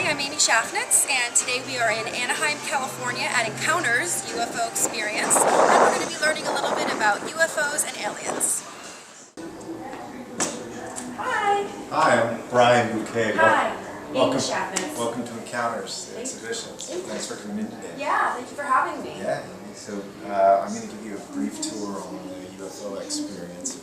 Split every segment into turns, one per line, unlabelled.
Hi, I'm Schafnitz, and today we are in Anaheim, California at Encounters UFO Experience, and we're going to be learning a little bit about UFOs and aliens. Hi!
Hi, I'm Briant, Bouquet.
Hi,
Welcome,
Schafnitz.
welcome to Encounters, the exhibition. Thanks for coming in today.
Yeah, thank you for having me.
Yeah, so I'm going to give you a brief tour on the UFO experience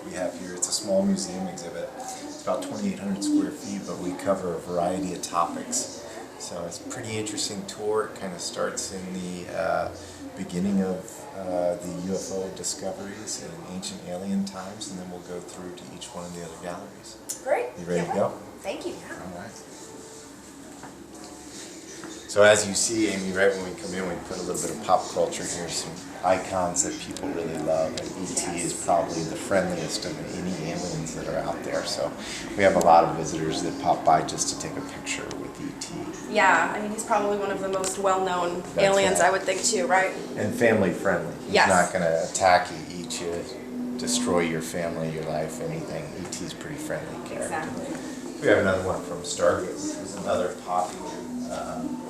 we have here. It's a small museum exhibit. It's about 2,800 square feet, but we cover a variety of topics. So it's a pretty interesting tour. It kind of starts in the beginning of the UFO discoveries in ancient alien times, and then we'll go through to each one of the other galleries.
Great.
You ready to go?
Thank you. Yeah.
All right. So as you see, Amy, right when we come in, we put a little bit of pop culture here, some icons that people really love, and E.T. is probably the friendliest of any aliens that are out there. So we have a lot of visitors that pop by just to take a picture with E.T.
Yeah, I mean, he's probably one of the most well-known aliens, I would think, too, right?
And family-friendly. He's not going to attack you, eat you, destroy your family, your life, anything. E.T.'s pretty friendly character.
Exactly.
We have another one from Stargate, which was another popular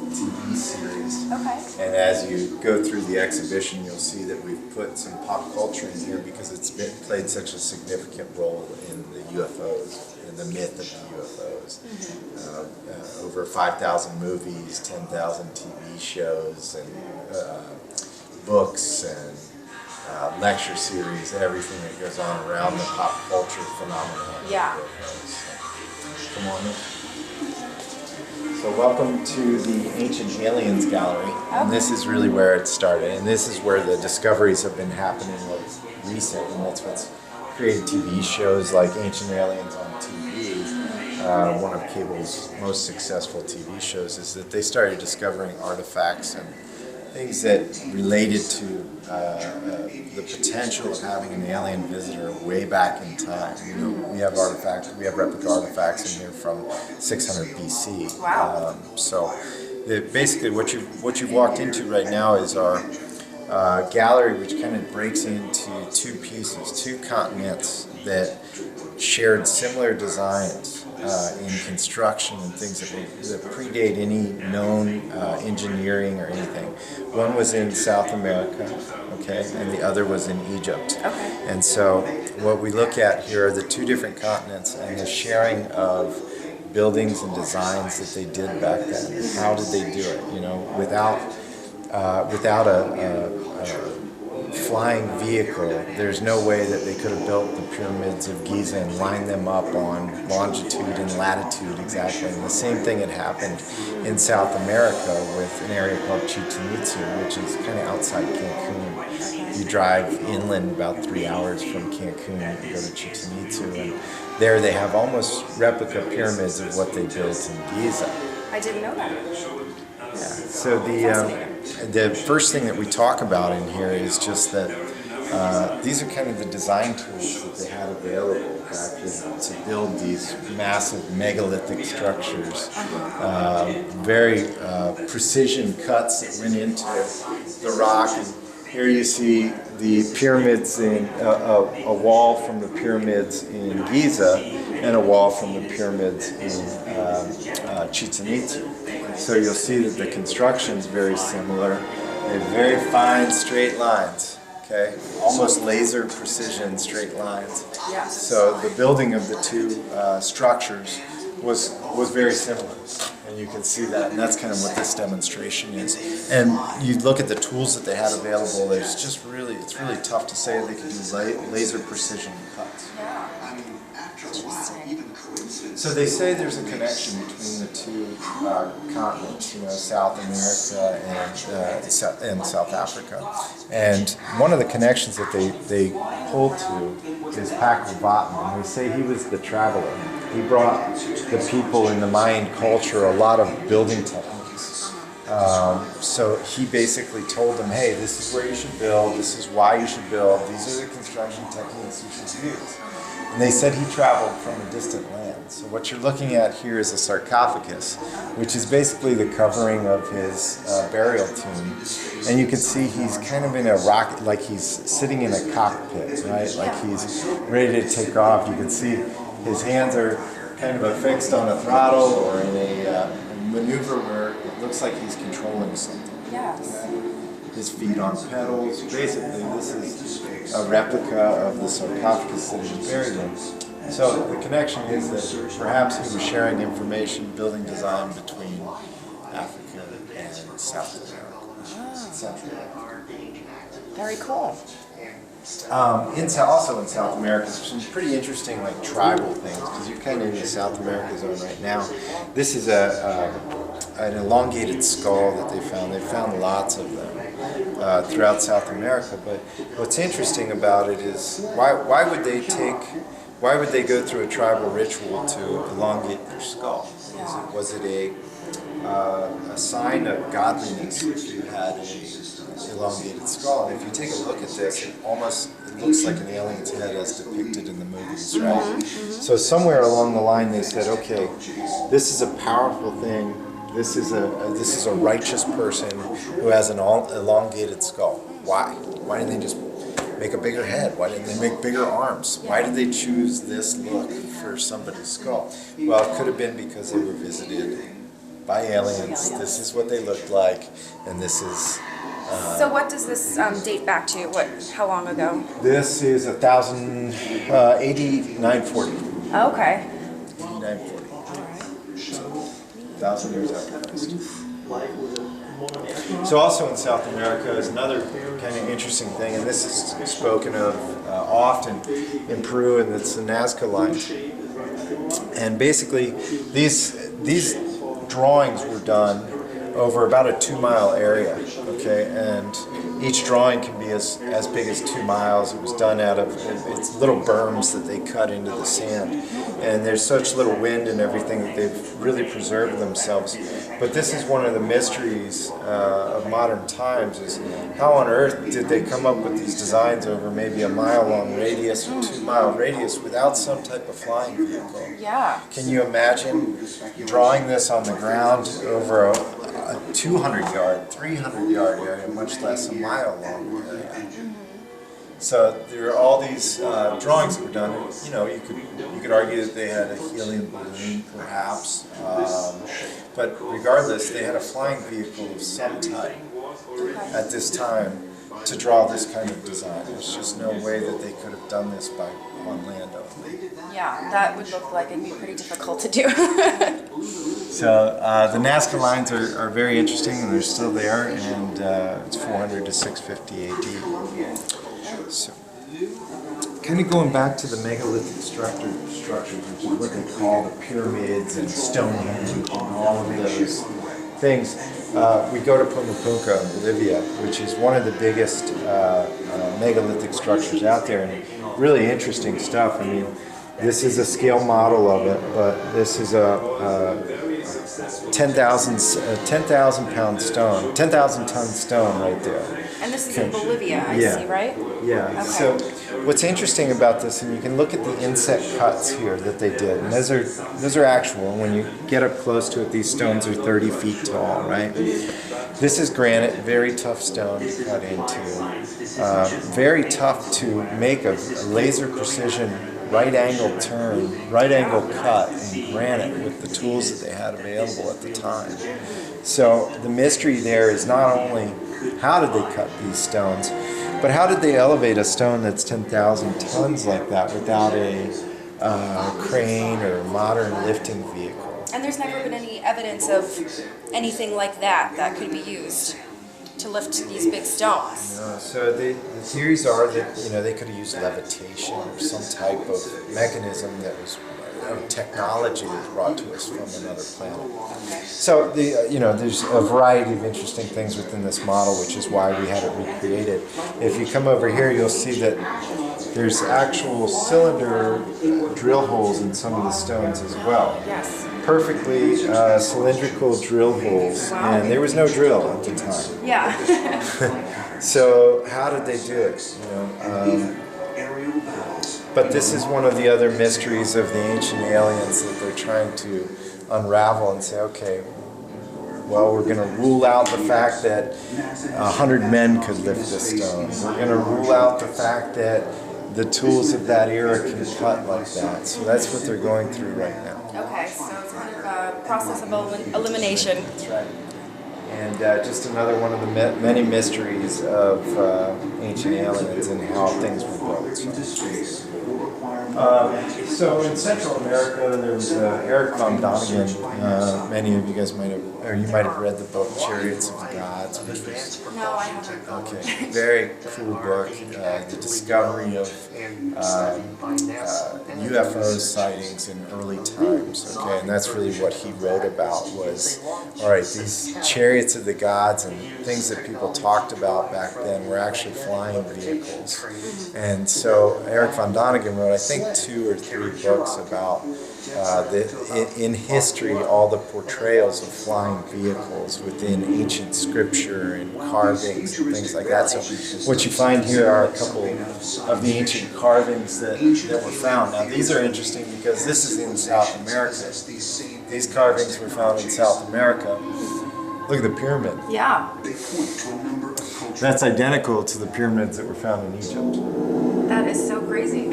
TV series.
Okay.
And as you go through the exhibition, you'll see that we've put some pop culture in here because it's played such a significant role in the UFOs, in the myth of the UFOs. Mm-hmm. Over 5,000 movies, 10,000 TV shows, and books, and lecture series, everything that goes on around the pop culture phenomenon.
Yeah.
Come on in. So welcome to the Ancient Aliens Gallery, and this is really where it started, and this is where the discoveries have been happening recent, and that's what's created TV shows like Ancient Aliens on TV. One of cable's most successful TV shows is that they started discovering artifacts and things that related to the potential of having an alien visitor way back in time. You know, we have replica artifacts in here from 600 BC.
Wow.
Basically what you've walked into right now is our gallery, which kind of breaks into two pieces, two continents that shared similar designs in construction and things that predate any known engineering or anything. One was in South America, okay, and the other was in Egypt.
Okay.
And so what we look at here are the two different continents and the sharing of buildings and designs that they did back then. How did they do it? You know, without a flying vehicle, there's no way that they could have built the pyramids of Giza and lined them up on longitude and latitude exactly. And the same thing had happened in South America with an area called Chichen Itza, which is kind of outside Cancun. You drive inland about 3 hours from Cancun, you go to Chichen Itza, and there they have almost replica pyramids of what they built in Giza.
I didn't know that.
Yeah. So the first thing that we talk about in here is just that these are kind of the design tools that they had available back then to build these massive megalithic structures. Very precision cuts that went into the rock. And here you see the pyramids in a wall from the pyramids in Giza and a wall from the pyramids in Chichen Itza. So you'll see that the construction is very similar. They have very fine straight lines, okay? Almost laser precision straight lines.
Yeah.
So the building of the two structures was very similar. And you can see that, and that's kind of what this demonstration is. And you look at the tools that they had available, it's really tough to say they could do laser precision cuts.
Yeah.
So they say there's a connection between the two continents, you know, South America and South Africa. And one of the connections that they hold to is Paco Vatman, and they say he was the traveler. He brought the people in the Mayan culture a lot of building techniques. So he basically told them, hey, this is where you should build, this is why you should build, these are the construction techniques you should use. And they said he traveled from a distant land. So what you're looking at here is a sarcophagus, which is basically the covering of his burial tomb. And you can see he's kind of in a rocket, like he's sitting in a cockpit, right? Like he's ready to take off. You can see his hands are kind of affixed on a throttle or in a maneuver where it looks like he's controlling something.
Yes.
His feet on pedals. Basically, this is a replica of the sarcophagus that he was buried in. So the connection is that perhaps he was sharing information, building design between Africa and South America, Central America.
Very cool.
Also in South America, there's some pretty interesting like tribal things, because you're kind of in the South America zone right now. This is an elongated skull that they found. They found lots of them throughout South America. But what's interesting about it is why would they go through a tribal ritual to elongate their skull? Was it a sign of godliness if you had an elongated skull? And if you take a look at this, it looks like an alien's head as depicted in the movies, right? So somewhere along the line they said, okay, this is a powerful thing. This is a righteous person who has an elongated skull. Why? Why didn't they just make a bigger head? Why didn't they make bigger arms? Why did they choose this look for somebody's skull? Well, it could have been because they were visited by aliens. This is what they looked like, and this is...
So what does this date back to? How long ago?
This is 8940.
Oh, okay.
8940. So, 1,000 years after Christ. So also in South America is another kind of interesting thing, and this is spoken of often in Peru, and it's the Nazca lines. And basically, these drawings were done over about a 2-mile area, okay, and each drawing can be as big as 2 miles. It was done out of it's little berms that they cut into the sand, and there's such little wind and everything that they've really preserved themselves. But this is one of the mysteries of modern times, is how on earth did they come up with these designs over maybe a mile-long radius or 2-mile radius without some type of flying vehicle?
Yeah.
Can you imagine drawing this on the ground over a 200-yard, 300-yard area, much less a mile-long area? So there are all these drawings that were done. You know, you could argue that they had a helium balloon, perhaps, but regardless, they had a flying vehicle of some type at this time to draw this kind of design. There's just no way that they could have done this on land only.
Yeah, that would look like it'd be pretty difficult to do.
So the Nazca lines are very interesting, and they're still there, and it's 400 to 650 AD. So, kind of going back to the megalithic structures, which is what they call the pyramids and Stonehenge and all of those things. We go to Pumapunka, Bolivia, which is one of the biggest megalithic structures out there, and really interesting stuff. I mean, this is a scale model of it, but this is a 10,000 pound stone, 10,000 ton stone right there.
And this is in Bolivia, I see, right?
Yeah. Okay. So what's interesting about this, and you can look at the inset cuts here that they did, and those are actual. And when you get up close to it, these stones are 30 feet tall, right? This is granite, very tough stone to cut into, very tough to make a laser precision right angle turn, right angle cut in granite with the tools that they had available at the time. So the mystery there is not only how did they cut these stones, but how did they elevate a stone that's 10,000 tons like that without a crane or modern lifting vehicle?
And there's never been any evidence of anything like that could be used to lift these big stones.
No, so the theories are that they could have used levitation or some type of mechanism that was technology that was brought to us from another planet. So there's a variety of interesting things within this model, which is why we had it recreated. If you come over here, you'll see that there's actual cylinder drill holes in some of the stones as well.
Yes.
Perfectly cylindrical drill holes, and there was no drill at the time.
Yeah.
So how did they do it? But this is one of the other mysteries of the ancient aliens that they're trying to unravel and say, okay, well, we're going to rule out the fact that 100 men could lift this stone. We're going to rule out the fact that the tools of that era can cut like that. So that's what they're going through right now.
Okay, so it's kind of process of elimination.
That's right. And just another one of the many mysteries of ancient aliens and how things were built. So in Central America, there was Eric von Däniken. Many of you guys might have, or you might have read the book Chariots of the Gods, which was
No, I haven't.
okay, very cool book. The discovery of UFO sightings in early times. Okay, and that's really what he wrote about was, all right, these chariots of the gods and things that people talked about back then were actually flying vehicles. And so Eric von Däniken wrote, I think, 2 or 3 books about in history all the portrayals of flying vehicles within ancient scripture and carvings and things like that. So what you find here are a couple of the ancient carvings that were found. Now these are interesting because this is in South America. These carvings were found in South America. Look at the pyramid.
Yeah.
That's identical to the pyramids that were found in Egypt.
That is so crazy.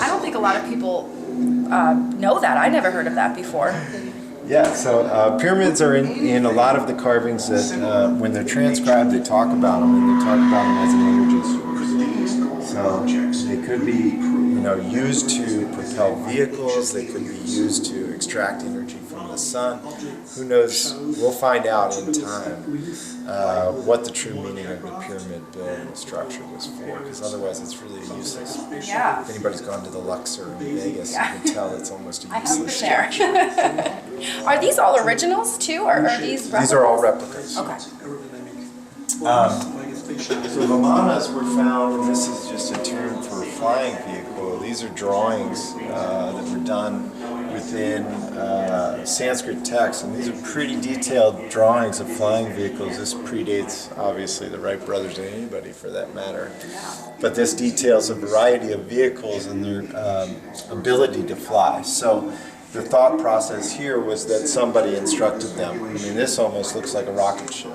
I don't think a lot of people know that. I never heard of that before.
Yeah, so pyramids are in a lot of the carvings that when they're transcribed, they talk about them, and they talk about them as an energy source. So they could be, used to propel vehicles. They could be used to extract energy from the sun. Who knows? We'll find out in time what the true meaning of the pyramid building structure was for, because otherwise it's really useless.
Yeah.
If anybody's gone to the Luxor in Vegas, you can tell it's almost a
I
useless
haven't
structure.
there. Are these all originals too, or are these replicas?
These are all replicas.
Okay.
So Vimanas were found, and this is just a term for a flying vehicle. These are drawings that were done within Sanskrit texts, and these are pretty detailed drawings of flying vehicles. This predates, obviously, the Wright brothers and anybody for that matter. But this details a variety of vehicles and their ability to fly. So the thought process here was that somebody instructed them. I mean, this almost looks like a rocket ship.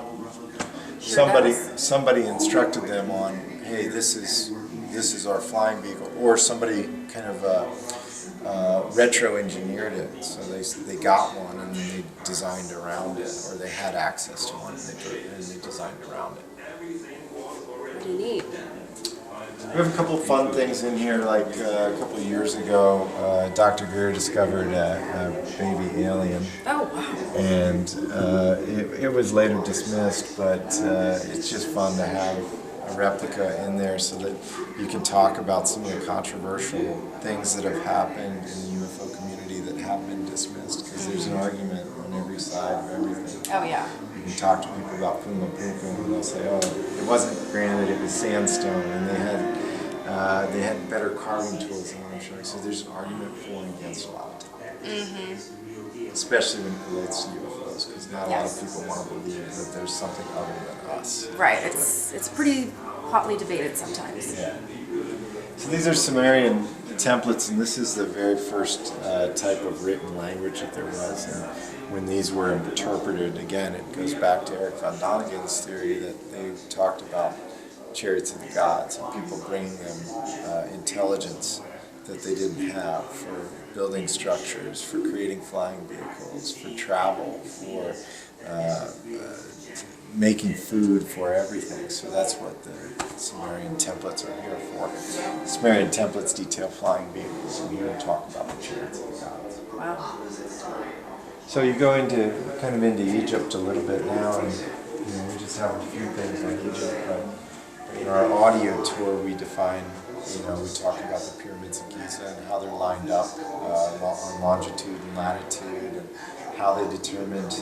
Somebody instructed them on, hey, this is our flying vehicle, or somebody kind of retro-engineered it. So they got one and then they designed around it, or they had access to one and they designed around it.
Pretty neat.
We have a couple of fun things in here, like a couple of years ago, Dr. Greer discovered a baby alien.
Oh, wow.
And it was later dismissed, but it's just fun to have a replica in there so that you can talk about some of the controversial things that have happened in the UFO community that have been dismissed, because there's an argument on every side of everything.
Oh, yeah.
You can talk to people about Puma Puka and they'll say, oh, it wasn't granite, it was sandstone, and they had better carving tools than I'm showing. So there's an argument for and against a lot of times. Especially when it relates to UFOs, because not a lot of people want to believe that there's something other than us.
Right. It's pretty hotly debated sometimes.
Yeah. So these are Sumerian templates, and this is the very first type of written language that there was. And when these were interpreted, again, it goes back to Eric von Däniken's theory that they talked about chariots of the gods and people bringing them intelligence that they didn't have for building structures, for creating flying vehicles, for travel, for making food, for everything. So that's what the Sumerian templates are here for. Sumerian templates detail flying vehicles, and here we talk about the chariots of the gods.
Wow.
So you go into Egypt a little bit now, and we just have a few things on Egypt. But in our audio tour, we define, we talk about the pyramids of Giza and how they're lined up on longitude and latitude, and how they determined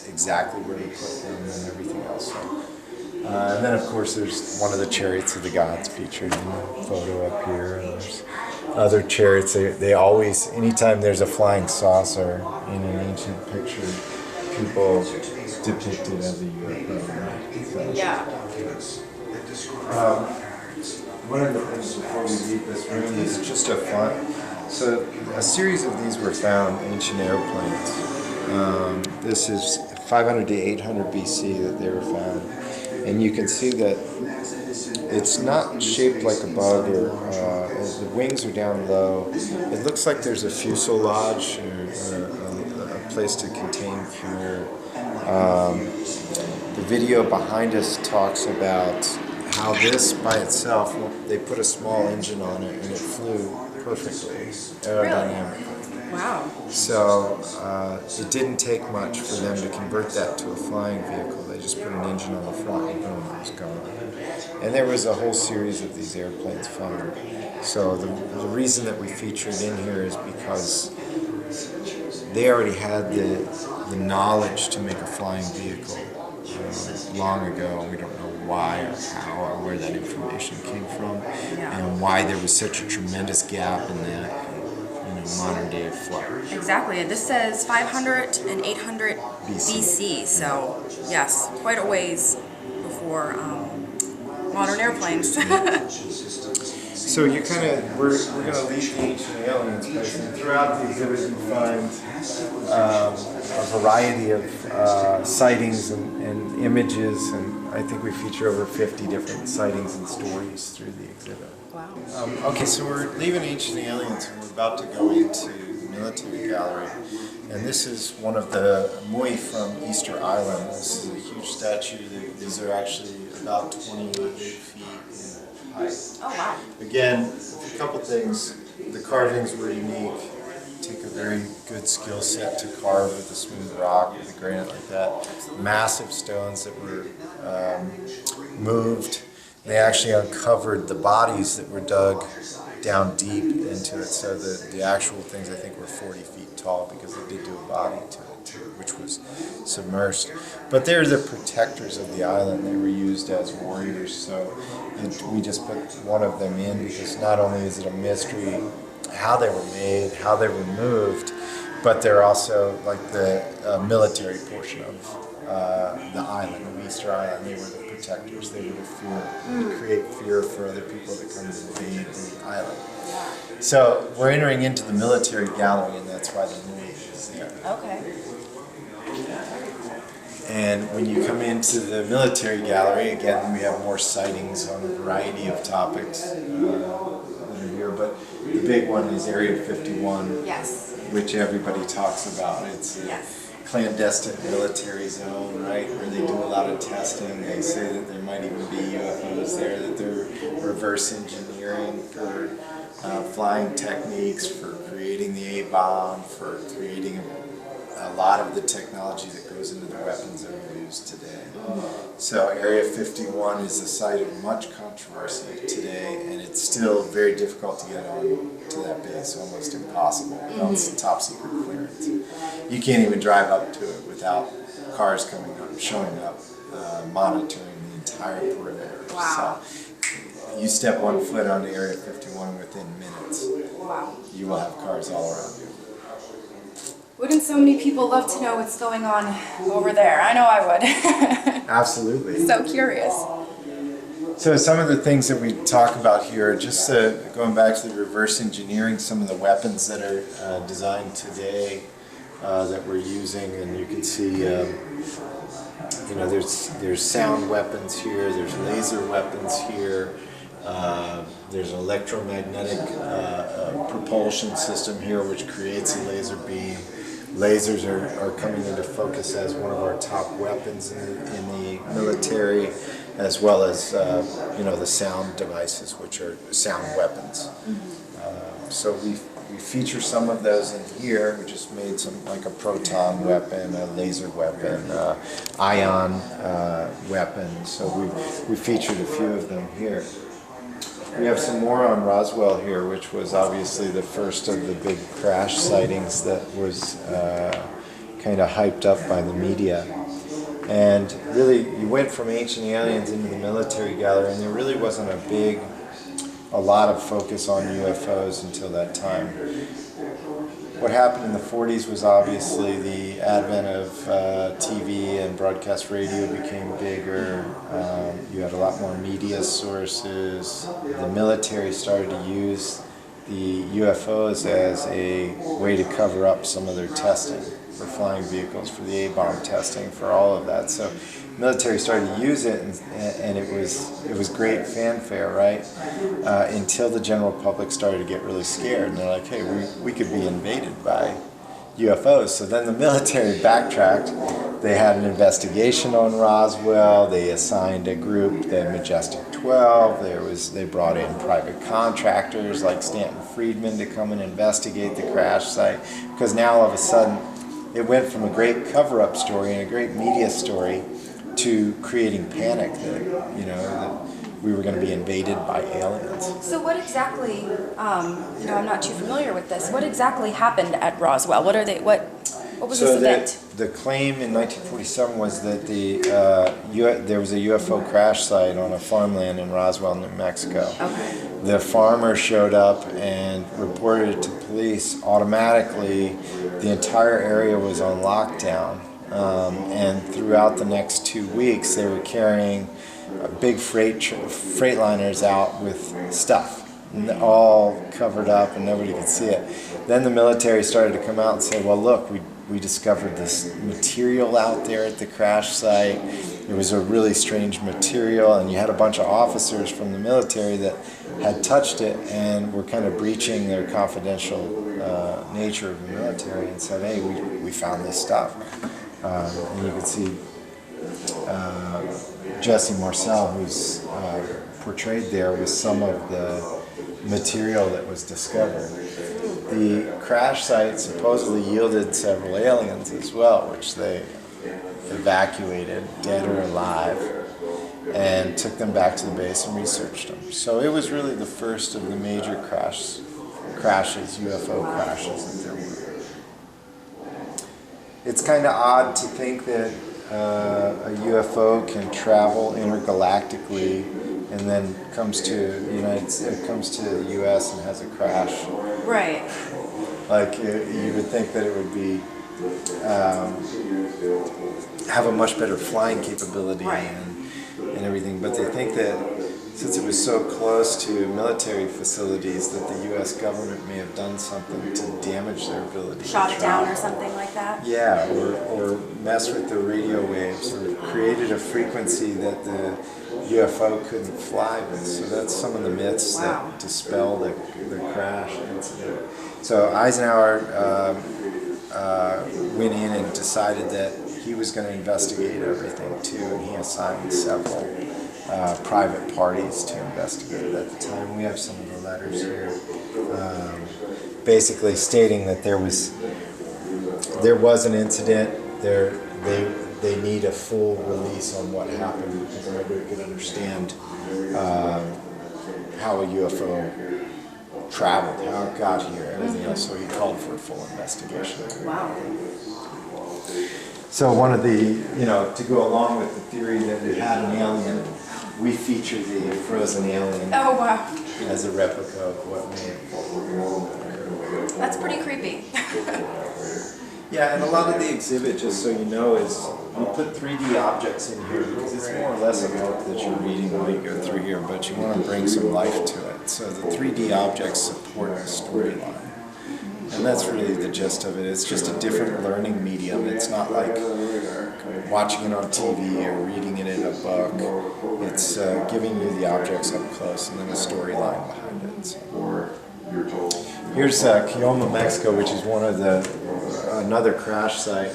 exactly where to put them and everything else. And then, of course, there's one of the chariots of the gods featured in the photo up here. And there's other chariots. They always, anytime there's a flying saucer in an ancient picture, people depict it as a UFO. So,
Yeah.
one of the things before we leave this room is just a fun. So a series of these were found, ancient airplanes. This is 500 to 800 BC that they were found. And you can see that it's not shaped like a bug, or the wings are down low. It looks like there's a fuselage or a place to contain fear. The video behind us talks about how this by itself, they put a small engine on it and it flew perfectly, aerodynamically.
Wow.
So it didn't take much for them to convert that to a flying vehicle. They just put an engine on the front and boom, it was gone. And there was a whole series of these airplanes found. So the reason that we featured in here is because they already had the knowledge to make a flying vehicle long ago. We don't know why or how or where that information came from, and why there was such a tremendous gap in that modern day flight.
Exactly. And this says 500 and 800 BC. So yes, quite a ways before modern airplanes.
So you we're going to leave the ancient aliens place, and throughout the exhibit you find a variety of sightings and images, and I think we feature over 50 different sightings and stories through the exhibit.
Wow.
Okay, so we're leaving Ancient Aliens and we're about to go into the military gallery. And this is one of the Moody from Easter Island. This is a huge statue. These are actually about 28 feet in height.
Oh, wow.
Again, a couple things. The carvings were unique. Take a very good skill set to carve with a smooth rock, with a granite like that. Massive stones that were moved. They actually uncovered the bodies that were dug down deep into it, so the actual things I think were 40 feet tall because they did do a body to it too, which was submerged. But they're the protectors of the island. They were used as warriors, so we just put one of them in because not only is it a mystery how they were made, how they were moved, but they're also like the military portion of the island, of Easter Island. They were the protectors. They were the fear, to create fear for other people that come to invade the island. So we're entering into the military gallery, and that's why the Moody is there.
Okay.
And when you come into the military gallery, again, we have more sightings on a variety of topics that are here, but the big one is Area 51,
Yes.
which everybody talks about. It's clandestine military zone, right, where they do a lot of testing. They say that there might even be UFOs there, that they're reverse engineering for flying techniques, for creating the A-bomb, for creating a lot of the technology that goes into the weapons that we use today. So Area 51 is the site of much controversy today, and it's still very difficult to get on to that base, almost impossible. It's top secret clearance. You can't even drive up to it without cars coming up, showing up, monitoring the entire perimeter.
Wow.
So you step one foot onto Area 51 within minutes.
Wow.
You will have cars all around you.
Wouldn't so many people love to know what's going on over there? I know I would.
Absolutely.
So curious.
So some of the things that we talk about here, just going back to the reverse engineering, some of the weapons that are designed today that we're using, and you can see, there's sound weapons here, there's laser weapons here, there's an electromagnetic propulsion system here which creates a laser beam. Lasers are coming into focus as one of our top weapons in the military, as well as the sound devices, which are sound weapons. So we feature some of those in here. We just made some, like a proton weapon, a laser weapon, ion weapon. So we featured a few of them here. We have some more on Roswell here, which was obviously the first of the big crash sightings that was kind of hyped up by the media. And really, you went from Ancient Aliens into the military gallery, and there really wasn't a lot of focus on UFOs until that time. What happened in the 40s was obviously the advent of TV and broadcast radio became bigger. You had a lot more media sources. The military started to use the UFOs as a way to cover up some of their testing for flying vehicles, for the A-bomb testing, for all of that. So military started to use it, and it was great fanfare, right? Until the general public started to get really scared, and they're like, hey, we could be invaded by UFOs. So then the military backtracked. They had an investigation on Roswell. They assigned a group, the Majestic 12. They brought in private contractors like Stanton Friedman to come and investigate the crash site, because now all of a sudden it went from a great cover-up story and a great media story to creating panic that, that we were going to be invaded by aliens.
So what exactly, I'm not too familiar with this. What exactly happened at Roswell? What was this event?
The claim in 1947 was that there was a UFO crash site on a farmland in Roswell, New Mexico.
Okay.
The farmer showed up and reported it to police. Automatically, the entire area was on lockdown. And throughout the next 2 weeks, they were carrying big freightliners out with stuff, all covered up and nobody could see it. Then the military started to come out and say, well, look, we discovered this material out there at the crash site. It was a really strange material, and you had a bunch of officers from the military that had touched it and were kind of breaching their confidential nature of the military, and said, hey, we found this stuff. And you could see Jesse Marcel, who's portrayed there, with some of the material that was discovered. The crash site supposedly yielded several aliens as well, which they evacuated, dead or alive, and took them back to the base and researched them. So it was really the first of the major crashes, UFO crashes that there were. It's kind of odd to think that a UFO can travel intergalactically and then comes to the U.S. and has a crash.
Right.
Like you would think that it would be have a much better flying capability,
right,
and everything, but they think that since it was so close to military facilities, that the U.S. government may have done something to damage their ability.
Shot it down or something like that?
Yeah, or mess with the radio waves, or created a frequency that the UFO couldn't fly with. So that's some of the myths that dispel the crash incident. So Eisenhower went in and decided that he was going to investigate everything too, and he assigned several private parties to investigate it at the time. We have some of the letters here, basically stating that there was an incident. They need a full release on what happened, because nobody could understand how a UFO traveled, how it got here, everything else. So he called for a full investigation.
Wow.
So one of the, to go along with the theory that it had an alien, we feature the frozen alien as a replica of what may have occurred.
That's pretty creepy.
Yeah, and a lot of the exhibit, just so you know, is we put 3D objects in here because it's more or less a book that you're reading while you go through here, but you want to bring some life to it. So the 3D objects support the storyline. And that's really the gist of it. It's just a different learning medium. It's not like watching it on TV or reading it in a book. It's giving you the objects up close and then a storyline behind it. So here's Kioma, Mexico, which is another crash site.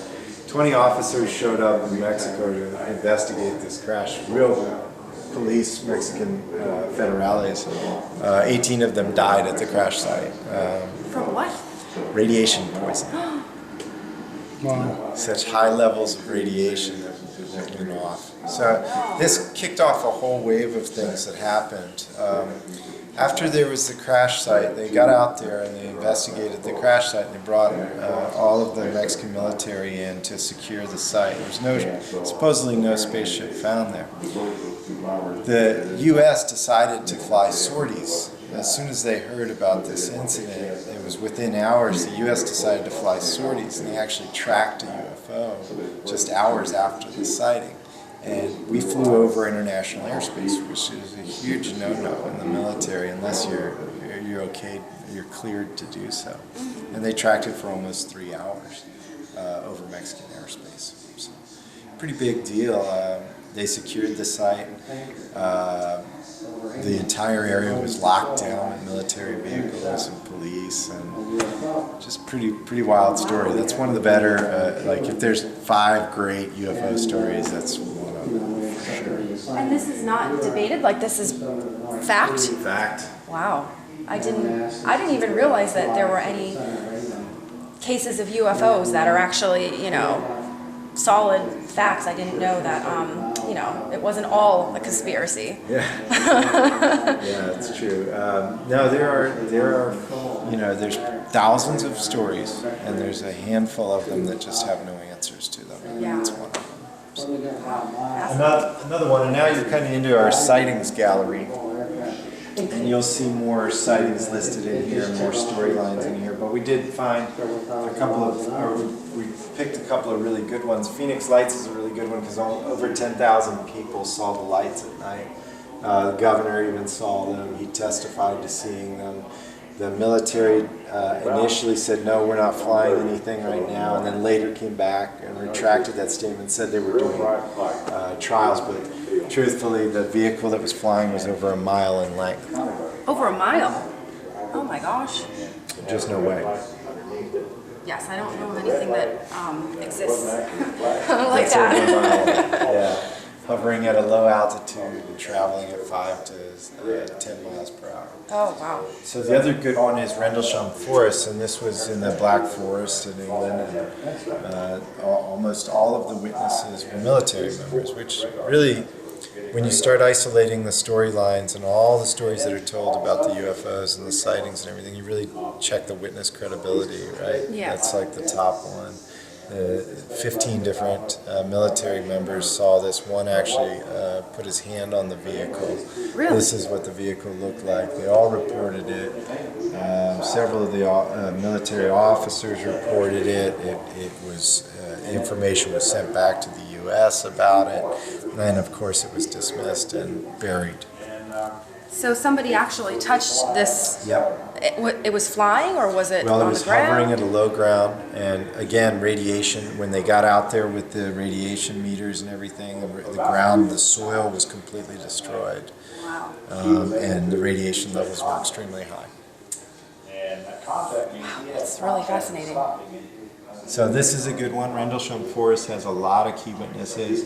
20 officers showed up in Mexico to investigate this crash. Real police, Mexican federales. 18 of them died at the crash site.
From what?
Radiation poisoning. Wow. Such high levels of radiation that went off. So this kicked off a whole wave of things that happened. After there was the crash site, they got out there and they investigated the crash site, and they brought all of the Mexican military in to secure the site. There's supposedly no spaceship found there. The U.S. decided to fly sorties. As soon as they heard about this incident, it was within hours, the U.S. decided to fly sorties, and they actually tracked a UFO just hours after the sighting. And we flew over international airspace, which is a huge no-no in the military unless you're cleared to do so. And they tracked it for almost 3 hours over Mexican airspace. So, pretty big deal. They secured the site. the entire area was locked down with military vehicles and police, and just pretty wild story. That's one of the better, like if there's 5 great UFO stories, that's one of them for sure.
And this is not debated, like this is fact?
Fact.
Wow. I didn't even realize that there were any cases of UFOs that are actually, you know, solid facts. I didn't know that, you know, it wasn't all a conspiracy.
Yeah, yeah, that's true. No, there are, you know, there's thousands of stories, and there's a handful of them that just have no answers to them. And
Yeah.
that's one of them. So, another one, and now you're kind of into our sightings gallery. And you'll see more sightings listed in here, more storylines in here. But we did find a couple of, or we picked a couple of really good ones. Phoenix Lights is a really good one because over 10,000 people saw the lights at night. The governor even saw them. He testified to seeing them. The military initially said, no, we're not flying anything right now, and then later came back and retracted that statement and said they were doing trials. But truthfully, the vehicle that was flying was over a mile in length.
Over a mile? Oh my gosh.
Just no way.
Yes, I don't know of anything that exists like
That's over a
that.
mile. Yeah. Hovering at a low altitude and traveling at 5 to 10 miles per hour.
Oh, wow.
So the other good one is Rendlesham Forest, and this was in the Black Forest in England, and almost all of the witnesses were military members, which really, when you start isolating the storylines and all the stories that are told about the UFOs and the sightings and everything, you really check the witness credibility, right?
Yeah.
That's like the top one. 15 different military members saw this. One actually put his hand on the vehicle.
Really?
This is what the vehicle looked like. They all reported it. Several of the military officers reported it. It was information was sent back to the U.S. about it, and of course it was dismissed and buried.
So somebody actually touched this.
Yep.
It was flying, or was it
Well, it
on
was
the ground?
hovering at a low ground, and again, radiation, when they got out there with the radiation meters and everything, the ground, the soil was completely destroyed.
Wow.
And the radiation levels were extremely high.
That's really fascinating.
So this is a good one. Rendlesham Forest has a lot of key witnesses.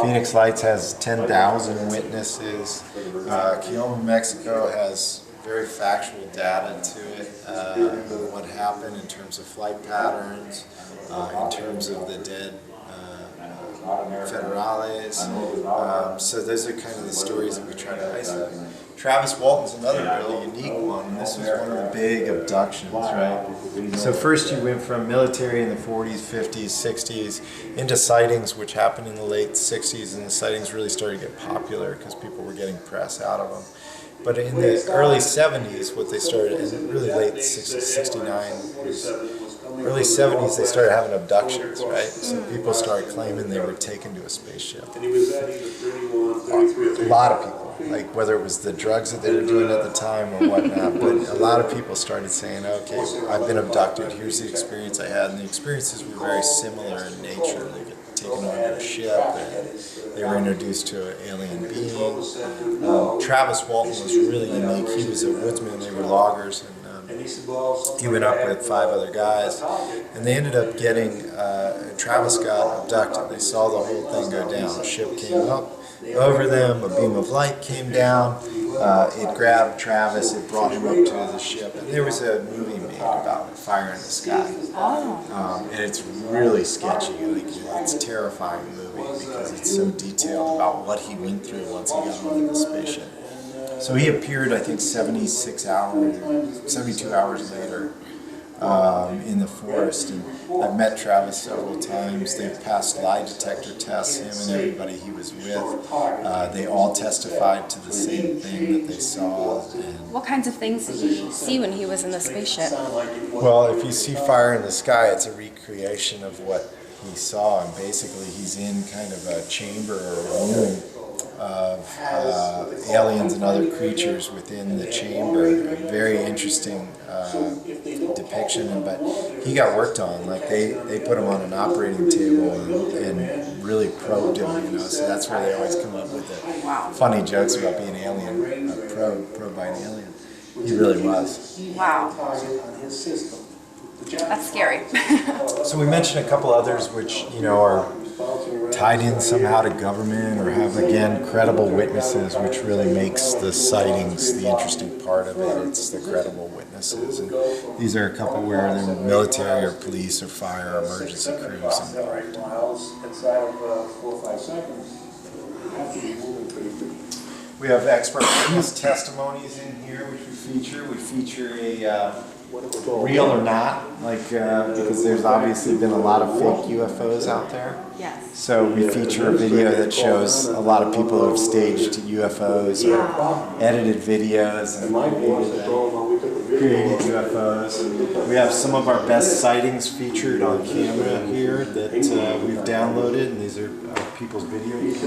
Phoenix Lights has 10,000 witnesses. Kioma, Mexico has very factual data to it, what happened in terms of flight patterns, in terms of the dead federales. So those are kind of the stories that we try to isolate. Travis Walton's another really unique one. This was one of the big abductions, right? So first you went from military in the 40s, 50s, 60s into sightings, which happened in the late 60s, and the sightings really started to get popular because people were getting press out of them. But in the early 70s, what they started, in really late 60s, 69, early 70s, they started having abductions, right? So people started claiming they were taken to a spaceship. A lot of people, like whether it was the drugs that they were doing at the time or whatnot, but a lot of people started saying, okay, I've been abducted, here's the experience I had, and the experiences were very similar in nature. They get taken onto a ship, and they were introduced to an alien being. Travis Walton was really unique. He was a woodsman, they were loggers, and he went up with 5 other guys, and they ended up getting, Travis got abducted. They saw the whole thing go down. A ship came up over them, a beam of light came down, it grabbed Travis, it brought him up to the ship, and there was a movie made about Fire in the Sky. And it's really sketchy. Like, it's a terrifying movie because it's so detailed about what he went through once he got onto the spaceship. So he appeared, I think, 72 hours later in the forest, and I've met Travis several times. They've passed lie detector tests, him and everybody he was with. They all testified to the same thing that they saw. And
What kinds of things did he see when he was in the spaceship?
well, if you see Fire in the Sky, it's a recreation of what he saw, and basically he's in kind of a chamber or a room of aliens and other creatures within the chamber. Very interesting depiction, but he got worked on. Like they put him on an operating table and really probed him, you know. So that's where they always come up with the funny jokes about being alien, probed by an alien. He really was.
Wow. That's scary.
So we mentioned a couple others which, you know, are tied in somehow to government or have, again, credible witnesses, which really makes the sightings the interesting part of it. It's the credible witnesses. And these are a couple where they're military or police or fire or emergency crews involved. We have expert witness testimonies in here, which we feature. We feature a real or not, like because there's obviously been a lot of fake UFOs out there.
Yes.
So we feature a video that shows a lot of people who have staged UFOs or edited videos and created UFOs. We have some of our best sightings featured on camera here that we've downloaded, and these are people's videos.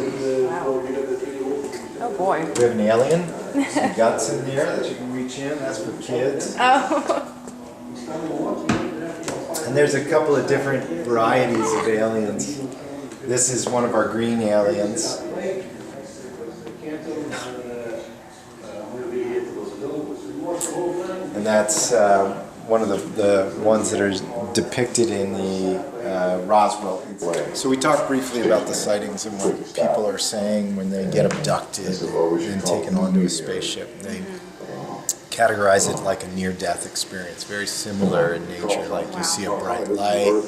Oh boy.
We have an alien, some guts in here that you can reach in. That's for kids.
Oh.
And there's a couple of different varieties of aliens. This is one of our green aliens. And that's one of the ones that are depicted in the Roswell incident. So we talked briefly about the sightings and what people are saying when they get abducted and taken onto a spaceship. They categorize it like a near-death experience, very similar in nature. Like you see a bright light,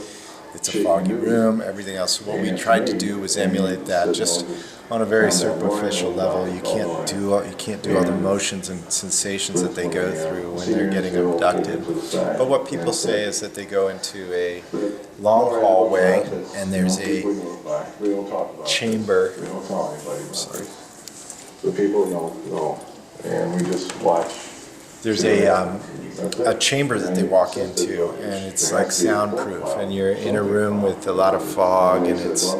it's a foggy room, everything else. So what we tried to do was emulate that just on a very superficial level. You can't do other motions and sensations that they go through when they're getting abducted. But what people say is that they go into a long hallway and there's a chamber. Sorry.
The people don't know, and we just watch.
There's a chamber that they walk into, and it's like soundproof, and you're in a room with a lot of fog, and it's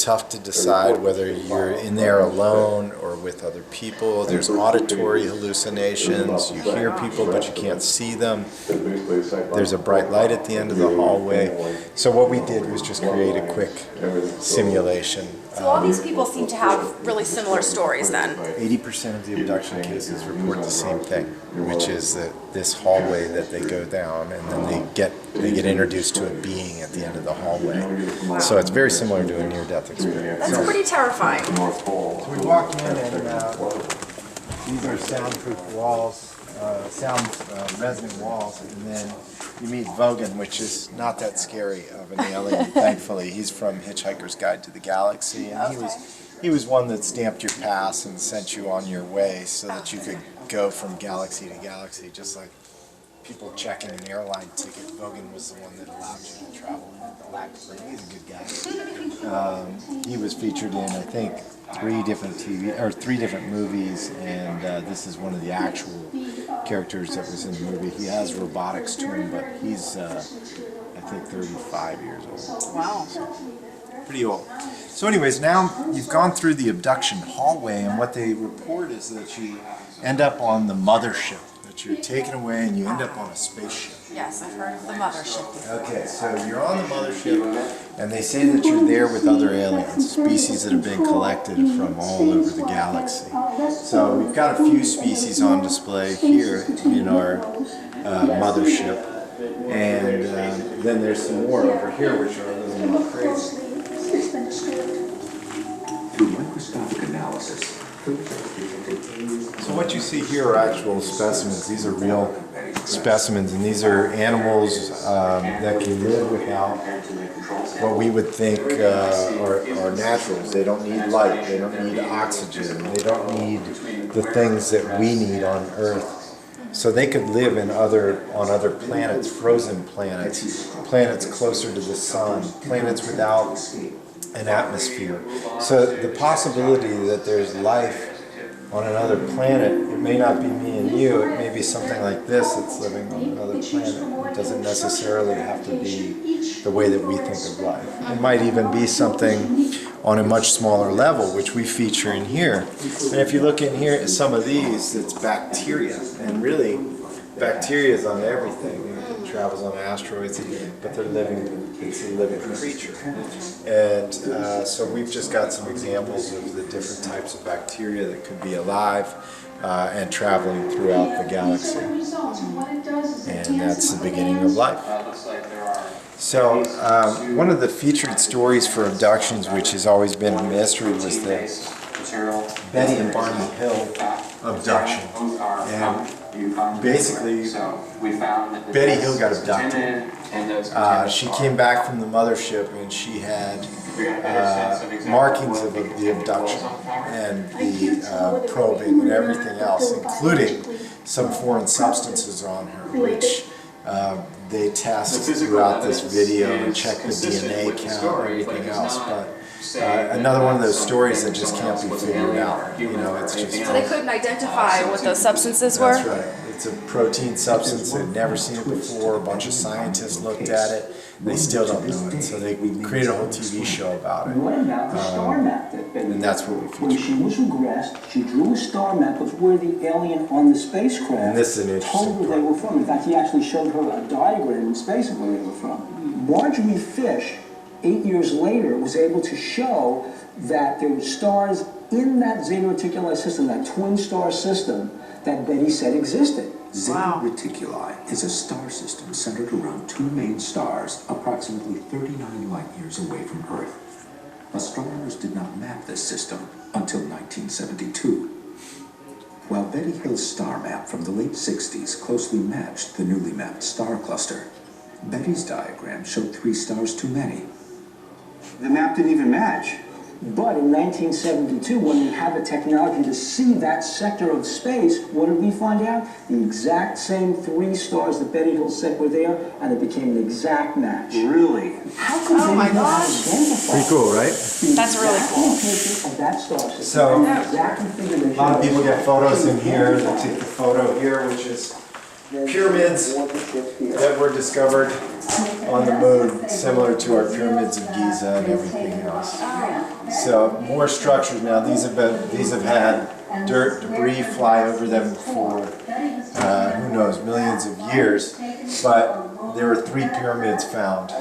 tough to decide whether you're in there alone or with other people. There's auditory hallucinations. You hear people, but you can't see them. There's a bright light at the end of the hallway. So what we did was just create a quick simulation.
So all these people seem to have really similar stories then.
80% of the abduction cases report the same thing, which is that this hallway that they go down, and then they get introduced to a being at the end of the hallway. So it's very similar to a near-death experience.
That's pretty terrifying.
So we walk in, and these are soundproof walls, resonant walls, and then you meet Vogan, which is not that scary of an alien, thankfully. He's from Hitchhiker's Guide to the Galaxy, and he was one that stamped your pass and sent you on your way so that you could go from galaxy to galaxy, just like people checking an airline ticket. Vogan was the one that allowed you to travel in the black plane. He's a good guy. He was featured in, I think, three different movies, and this is one of the actual characters that was in the movie. He has robotics to him, but he's, I think, 35 years old.
Wow.
So, pretty old. So anyways, now you've gone through the abduction hallway, and what they report is that you end up on the mothership, that you're taken away and you end up on a spaceship.
Yes, I've heard of the mothership.
Okay, so you're on the mothership, and they say that you're there with other aliens, species that have been collected from all over the galaxy. So we've got a few species on display here in our mothership, and then there's some more over here which are a little more crazy.
Through microscopic analysis.
So what you see here are actual specimens. These are real specimens, and these are animals that can live without what we would think are naturals. They don't need light, they don't need oxygen, they don't need the things that we need on Earth. So they could live on other planets, frozen planets, planets closer to the sun, planets without an atmosphere. So the possibility that there's life on another planet, it may not be me and you, it may be something like this that's living on another planet. It doesn't necessarily have to be the way that we think of life. It might even be something on a much smaller level, which we feature in here. And if you look in here at some of these, it's bacteria. And really, bacteria is on everything. It travels on asteroids, but they're living. It's a living creature, and so we've just got some examples of the different types of bacteria that could be alive and traveling throughout the galaxy, and that's the beginning of life. So one of the featured stories for abductions, which has always been a mystery, was the Betty and Barney Hill abduction. And basically, Betty Hill got abducted. She came back from the mothership and she had markings of the abduction and the probing and everything else, including some foreign substances on her, which they test throughout this video and check the DNA count and everything else. But another one of those stories that just can't be figured out. You know, it's just.
So they couldn't identify what those substances were?
That's right. It's a protein substance. They'd never seen it before. A bunch of scientists looked at it. They still don't know it. So they created a whole TV show about it. And that's what we featured.
When she was regressed, she drew a star map of where the alien on the spacecraft
and this is an interesting
told her they were from. In fact, he actually showed her a diagram in space of where they were from. Marjorie Fish, 8 years later, was able to show that there were stars in that Zeta Reticuli system, that twin star system that Betty said existed.
Zeta Reticuli is a star system centered around two main stars approximately 39 light years away from Earth. Astronomers did not map this system until 1972. While Betty Hill's star map from the late 60s closely matched the newly mapped star cluster, Betty's diagram showed 3 stars too many.
The map didn't even match. But in 1972, when we had the technology to see that sector of space, what did we find out? The exact same 3 stars that Betty Hill said were there, and it became an exact match.
Really?
How could Betty Hill identify?
Pretty cool, right?
That's really cool.
Of that star system.
So,
Exact configuration.
a lot of people get photos in here. They take the photo here, which is pyramids that were discovered on the moon, similar to our pyramids of Giza and everything else. So more structures now. These have had dirt, debris fly over them for who knows, millions of years. But there were 3 pyramids found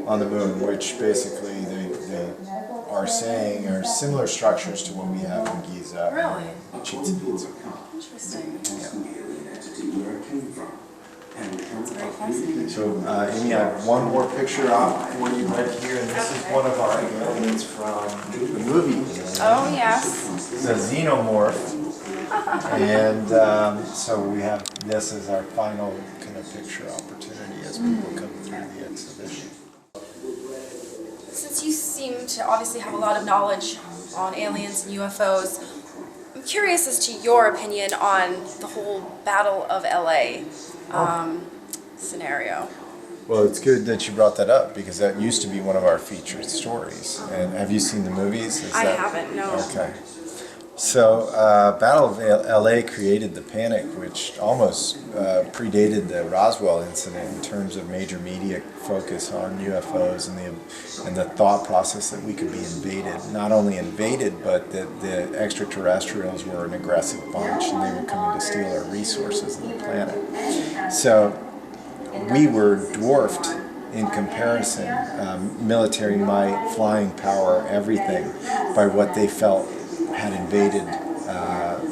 on the moon, which basically they are saying are similar structures to what we have in Giza.
Really?
And Chichen Itza.
Interesting.
Where it came from.
It's very fascinating.
So, Amy, I have one more picture out for you right here, and this is one of our aliens from the movie.
Oh, yes.
The xenomorph. And so we have this as our final kind of picture opportunity as people come through the exhibition.
Since you seem to obviously have a lot of knowledge on aliens and UFOs, I'm curious as to your opinion on the whole Battle of LA scenario.
Well, it's good that you brought that up because that used to be one of our featured stories. And have you seen the movies?
I haven't, no.
Okay. So, Battle of LA created the panic, which almost predated the Roswell incident in terms of major media focus on UFOs and the thought process that we could be invaded. Not only invaded, but that the extraterrestrials were an aggressive bunch and they were coming to steal our resources on the planet. So, we were dwarfed in comparison, military might, flying power, everything, by what they felt had invaded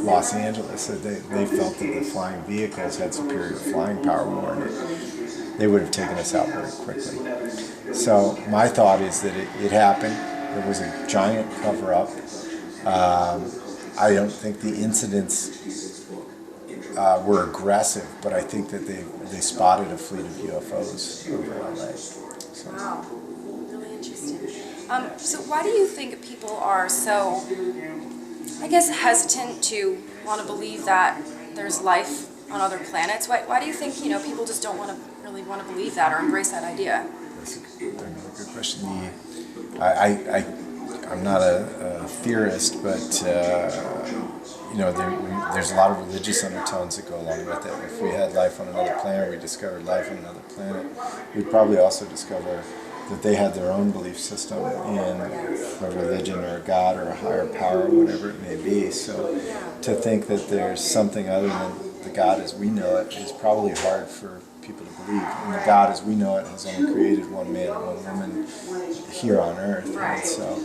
Los Angeles. So they felt that the flying vehicles had superior flying power more, and they would have taken us out very quickly. So my thought is that it happened. It was a giant cover-up. I don't think the incidents were aggressive, but I think that they spotted a fleet of UFOs over LA. So.
Wow, really interesting. So why do you think people are so, I guess, hesitant to want to believe that there's life on other planets? Why do you think, people just don't really want to believe that or embrace that idea?
That's another good question. I'm not a theorist, but there's a lot of religious undertones that go along with it. If we had life on another planet, we discovered life on another planet, we'd probably also discover that they had their own belief system in a religion or a god or a higher power, whatever it may be. So to think that there's something other the God as we know it is probably hard for people to believe. And the God as we know it has only created one man and one woman here on earth. And so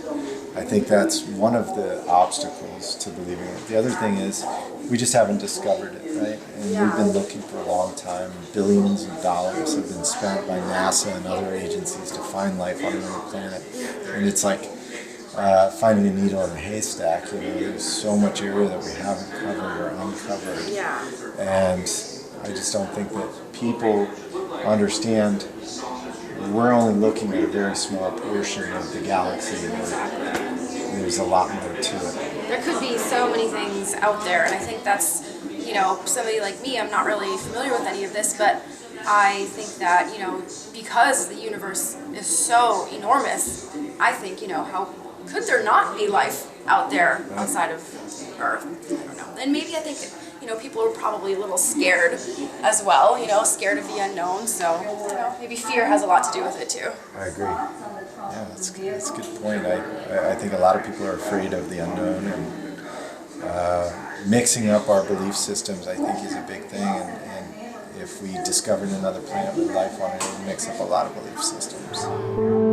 I think that's one of the obstacles to believing it. The other thing is we just haven't discovered it, right? And we've been looking for a long time. Billions of dollars have been spent by NASA and other agencies to find life on another planet. And it's like finding a needle in a haystack. You know, there's so much area that we haven't covered or uncovered.
Yeah.
And I just don't think that people understand we're only looking at a very small portion of the galaxy. There's a lot more to it.
There could be so many things out there, and I think that's, you know, somebody like me, I'm not really familiar with any of this, but I think that, you know, because the universe is so enormous, I think, you know, how could there not be life out there outside of Earth? I don't know. And maybe I think that, you know, people are probably a little scared as well, you know, scared of the unknown, so, you know, maybe fear has a lot to do with it too.
I agree. Yeah, that's a good point. I think a lot of people are afraid of the unknown, and mixing up our belief systems, I think, is a big thing. And if we discovered another planet with life on it, it would mix up a lot of belief systems.